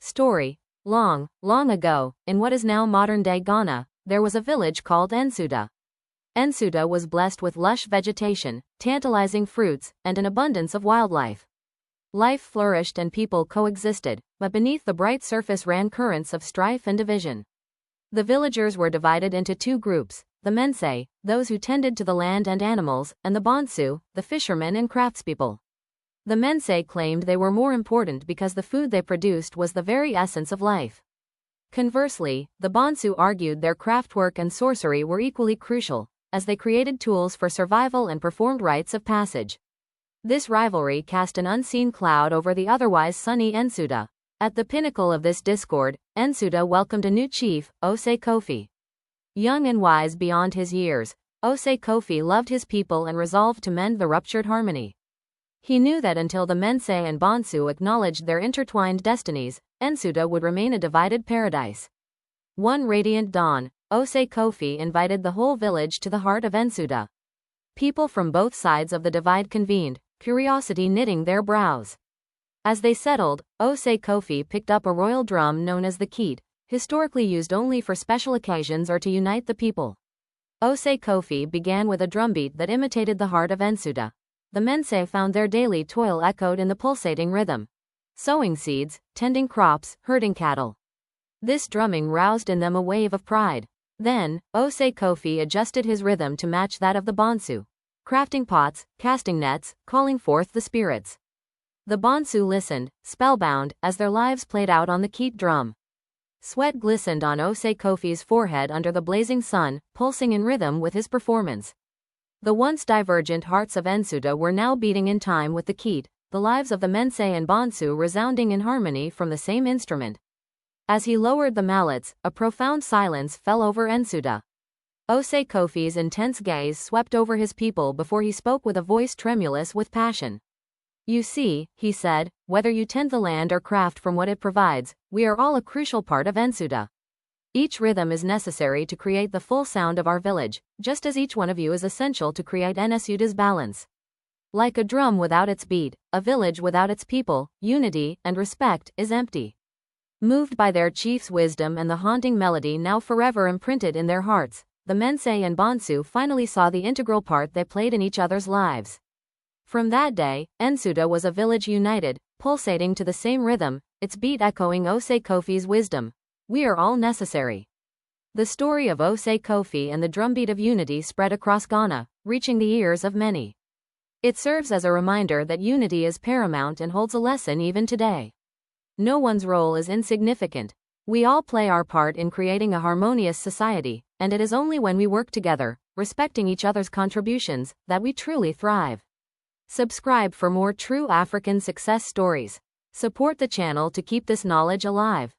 Story. Long, long ago, in what is now modern-day Ghana, there was a village called Ensuda. Ensuda was blessed with lush vegetation, tantalizing fruits, and an abundance of wildlife. Life flourished and people coexisted, but beneath the bright surface ran currents of strife and division. The villagers were divided into two groups, the Mense, those who tended to the land and animals, and the Bonsu, the fishermen and craftspeople. The Mense claimed they were more important because the food they produced was the very essence of life. Conversely, the Bonsu argued their craftwork and sorcery were equally crucial, as they created tools for survival and performed rites of passage. This rivalry cast an unseen cloud over the otherwise sunny Ensuda. At the pinnacle of this discord, Ensuda welcomed a new chief, Ose Kofi. Young and wise beyond his years, Ose Kofi loved his people and resolved to mend the ruptured harmony. He knew that until the Mense and Bonsu acknowledged their intertwined destinies, Ensuda would remain a divided paradise. One radiant dawn, Ose Kofi invited the whole village to the heart of Ensuda. People from both sides of the divide convened, curiosity knitting their brows. As they settled, Ose Kofi picked up a royal drum known as the keet, historically used only for special occasions or to unite the people. Ose Kofi began with a drumbeat that imitated the heart of Ensuda. The Mense found their daily toil echoed in the pulsating rhythm. Sowing seeds, tending crops, herding cattle. This drumming roused in them a wave of pride. Then, Ose Kofi adjusted his rhythm to match that of the Bonsu. Crafting pots, casting nets, calling forth the spirits. The Bonsu listened, spellbound, as their lives played out on the keet drum. Sweat glistened on Ose Kofi's forehead under the blazing sun, pulsing in rhythm with his performance. The once divergent hearts of Ensuda were now beating in time with the keet, the lives of the Mense and Bonsu resounding in harmony from the same instrument. As he lowered the mallets, a profound silence fell over Ensuda. Ose Kofi's intense gaze swept over his people before he spoke with a voice tremulous with passion. "You see," he said, "whether you tend the land or craft from what it provides, we are all a crucial part of Ensuda. Each rhythm is necessary to create the full sound of our village, just as each one of you is essential to create Ensuda's balance. Like a drum without its beat, a village without its people, unity and respect is empty." Moved by their chief's wisdom and the haunting melody now forever imprinted in their hearts, the Mense and Bonsu finally saw the integral part they played in each other's lives. From that day, Ensuda was a village united, pulsating to the same rhythm, its beat echoing Ose Kofi's wisdom. We are all necessary. The story of Ose Kofi and the Drumbeat of Unity spread across Ghana, reaching the ears of many. It serves as a reminder that unity is paramount and holds a lesson even today. No one's role is insignificant. We all play our part in creating a harmonious society, and it is only when we work together, respecting each other's contributions, that we truly thrive. Subscribe for more true African success stories. Support the channel to keep this knowledge alive.